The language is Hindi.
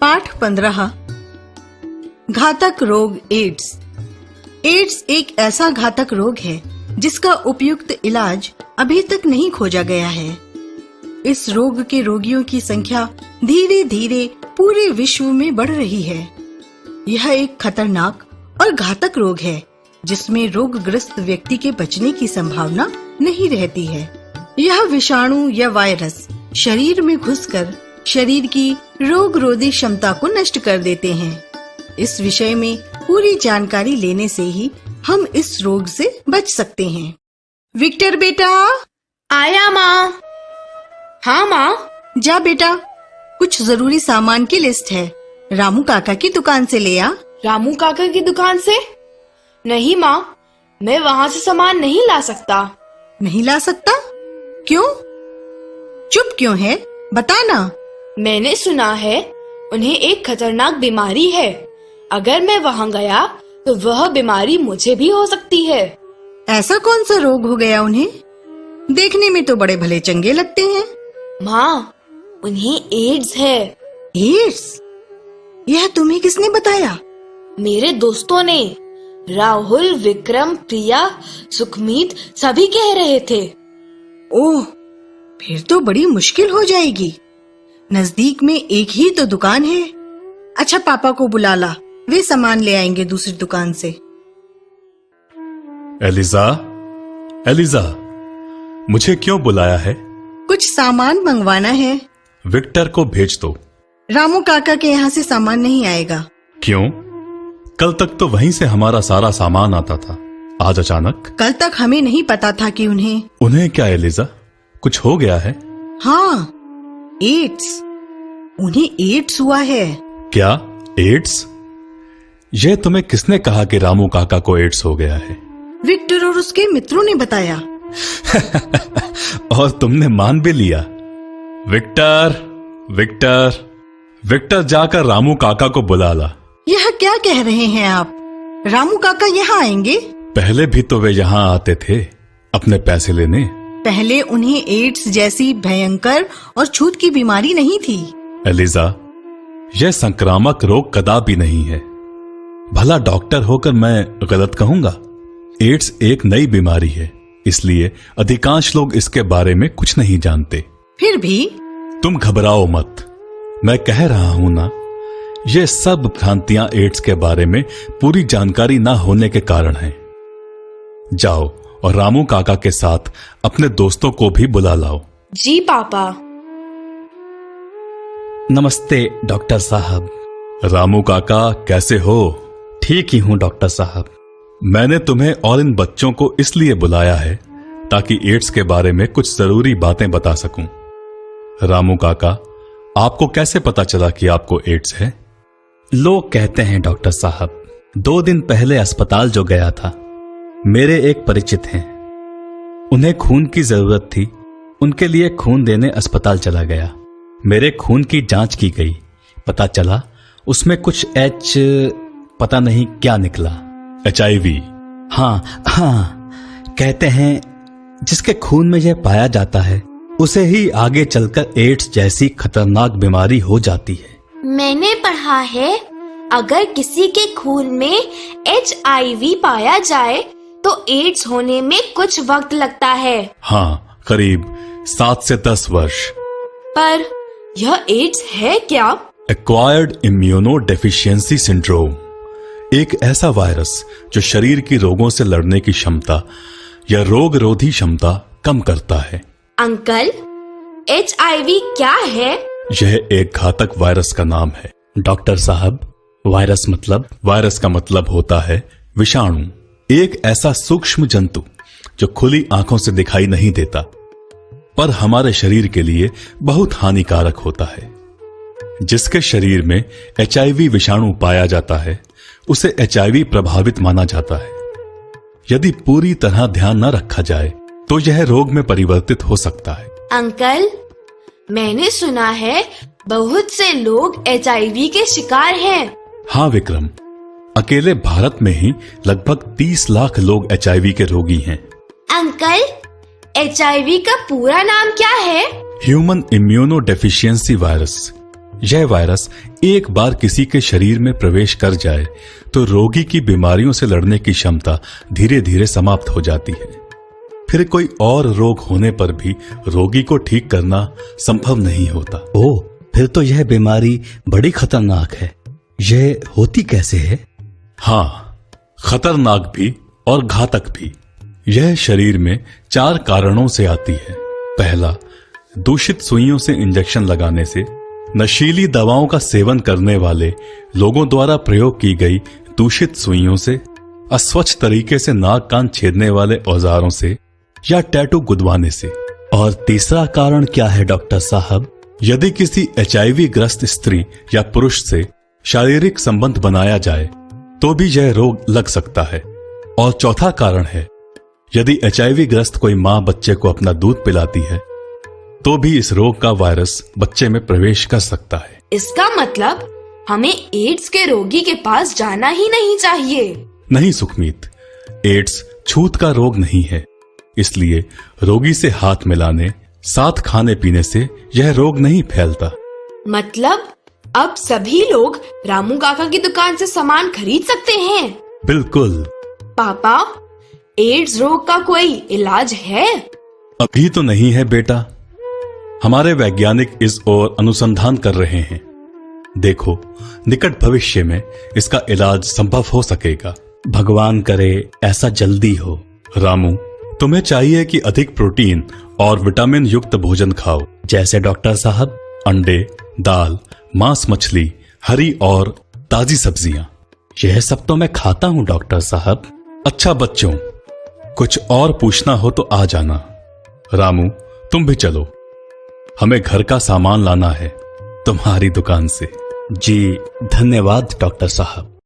पाठ 15 घातक रोग एड्स। एड्स एक ऐसा घातक रोग है जिसका उपयुक्त इलाज अभी तक नहीं खोजा गया है। इस रोग के रोगियों की संख्या धीरे धीरे पूरे विश्व में बढ़ रही है। यह एक खतरनाक और घातक रोग है जिसमें रोगग्रस्त व्यक्ति के बचने की संभावना नहीं रहती है। यह विषाणु या वायरस शरीर में घुसकर शरीर की रोगरोधी क्षमता को नष्ट कर देते हैं। इस विषय में पूरी जानकारी लेने से ही हम इस रोग से बच सकते हैं। विक्टर बेटा। आया माँ। हाँ माँ। जा बेटा, कुछ जरूरी सामान की लिस्ट है, रामू काका की दुकान से ले आ। रामू काका की दुकान से? नहीं माँ, मैं वहाँ से सामान नहीं ला सकता। नहीं ला सकता? क्यों? चुप क्यों है, बता ना। मैंने सुना है उन्हें एक खतरनाक बीमारी है। अगर मैं वहाँ गया तो वह बीमारी मुझे भी हो सकती है। ऐसा कौन सा रोग हो गया उन्हें? देखने में तो बड़े भले चंगे लगते हैं। माँ, उन्हें एड्स है। एड्स? यह तुम्हें किसने बताया? मेरे दोस्तों ने। राहुल, विक्रम, प्रिया, सुखमीत सभी कह रहे थे। ओह, फिर तो बड़ी मुश्किल हो जाएगी। नजदीक में एक ही तो दुकान है। अच्छा, पापा को बुला ला, वे सामान ले आएंगे दूसरी दुकान से। एलिजा, एलिजा, मुझे क्यों बुलाया है? कुछ सामान मंगवाना है। विक्टर को भेज दो। रामू काका के यहाँ से सामान नहीं आएगा। क्यों? कल तक तो वहीं से हमारा सारा सामान आता था, आज अचानक? कल तक हमें नहीं पता था कि उन्हें क्या एलिजा, कुछ हो गया है? हाँ, एड्स। उन्हें एड्स हुआ है। क्या एड्स? यह तुम्हें किसने कहा कि रामू काका को एड्स हो गया है? विक्टर और उसके मित्रों ने बताया। और तुमने मान भी लिया? विक्टर, विक्टर, विक्टर, जाकर रामू काका को बुला ला। यह क्या कह रहे हैं आप? रामू काका यहाँ आएंगे? पहले भी तो वे यहाँ आते थे अपने पैसे लेने। पहले उन्हें एड्स जैसी भयंकर और छूत की बीमारी नहीं थी। एलिजा, यह संक्रामक रोग कदापि नहीं है। भला डॉक्टर होकर मैं गलत कहूंगा? एड्स एक नई बीमारी है, इसलिए अधिकांश लोग इसके बारे में कुछ नहीं जानते। फिर भी तुम घबराओ मत, मैं कह रहा हूं ना, ये सब भ्रांतियां एड्स के बारे में पूरी जानकारी ना होने के कारण हैं। जाओ और रामू काका के साथ अपने दोस्तों को भी बुला लाओ। जी पापा। नमस्ते डॉक्टर साहब। रामू काका, कैसे हो? ठीक ही हूं डॉक्टर साहब। मैंने तुम्हें और इन बच्चों को इसलिए बुलाया है ताकि एड्स के बारे में कुछ जरूरी बातें बता सकूं। रामू काका, आपको कैसे पता चला कि आपको एड्स है? लोग कहते हैं डॉक्टर साहब। 2 दिन पहले अस्पताल जो गया था, मेरे एक परिचित हैं, उन्हें खून की जरूरत थी। उनके लिए खून देने अस्पताल चला गया। मेरे खून की जांच की गई, पता चला उसमें कुछ पता नहीं क्या निकला। HIV? हाँ, कहते हैं जिसके खून में यह पाया जाता है उसे ही आगे चलकर एड्स जैसी खतरनाक बीमारी हो जाती है। मैंने पढ़ा है अगर किसी के खून में HIV पाया जाए तो एड्स होने में कुछ वक्त लगता है। हाँ, करीब 7 से 10 वर्ष। पर यह एड्स है क्या? एक्वायर्ड इम्यूनोडेफिशिएंसी सिंड्रोम एक ऐसा वायरस जो शरीर की रोगों से लड़ने की क्षमता या रोगरोधी क्षमता कम करता है। अंकल, HIV क्या है? यह एक घातक वायरस का नाम है। डॉक्टर साहब, वायरस मतलब? वायरस का मतलब होता है विषाणु, एक ऐसा सूक्ष्म जंतु जो खुली आंखों से दिखाई नहीं देता पर हमारे शरीर के लिए बहुत हानिकारक होता है। जिसके शरीर में HIV विषाणु पाया जाता है उसे HIV प्रभावित माना जाता है। यदि पूरी तरह ध्यान न रखा जाए तो यह रोग में परिवर्तित हो सकता है। अंकल, मैंने सुना है बहुत से लोग HIV के शिकार हैं। हाँ विक्रम, अकेले भारत में ही लगभग 30 लाख लोग HIV के रोगी हैं। अंकल, HIV का पूरा नाम क्या है? Human immuno deficiency virus. यह वायरस एक बार किसी के शरीर में प्रवेश कर जाए तो रोगी की बीमारियों से लड़ने की क्षमता धीरे धीरे समाप्त हो जाती है। फिर कोई और रोग होने पर भी रोगी को ठीक करना संभव नहीं होता। ओह, फिर तो यह बीमारी बड़ी खतरनाक है। यह होती कैसे है? हाँ, खतरनाक भी और घातक भी। यह शरीर में 4 कारणों से आती है। पहला, दूषित सुइयों से इंजेक्शन लगाने से, नशीली दवाओं का सेवन करने वाले लोगों द्वारा प्रयोग की गई दूषित सुइयों से, अस्वच्छ तरीके से नाक कान छेदने वाले औजारों से या टैटू गुदवाने से। और तीसरा कारण क्या है डॉक्टर साहब? यदि किसी HIV ग्रस्त स्त्री या पुरुष से शारीरिक संबंध बनाया जाए तो भी यह रोग लग सकता है। और चौथा कारण है, यदि HIV ग्रस्त कोई मां बच्चे को अपना दूध पिलाती है तो भी इस रोग का वायरस बच्चे में प्रवेश कर सकता है। इसका मतलब हमें एड्स के रोगी के पास जाना ही नहीं चाहिए। नहीं सुखमीत, एड्स छूत का रोग नहीं है, इसलिए रोगी से हाथ मिलाने, साथ खाने पीने से यह रोग नहीं फैलता। मतलब अब सभी लोग रामू काका की दुकान से सामान खरीद सकते हैं? बिल्कुल। पापा, एड्स रोग का कोई इलाज है? अभी तो नहीं है बेटा, हमारे वैज्ञानिक इस ओर अनुसंधान कर रहे हैं। देखो, निकट भविष्य में इसका इलाज संभव हो सकेगा। भगवान करे ऐसा जल्दी हो। रामू, तुम्हें चाहिए कि अधिक प्रोटीन और विटामिन युक्त भोजन खाओ। जैसे डॉक्टर साहब? अंडे, दाल, मांस, मछली, हरी और ताजी सब्जियां। यह सब तो मैं खाता हूँ डॉक्टर साहब। अच्छा बच्चों, कुछ और पूछना हो तो आ जाना। रामू, तुम भी चलो, हमें घर का सामान लाना है तुम्हारी दुकान से। जी धन्यवाद डॉक्टर साहब।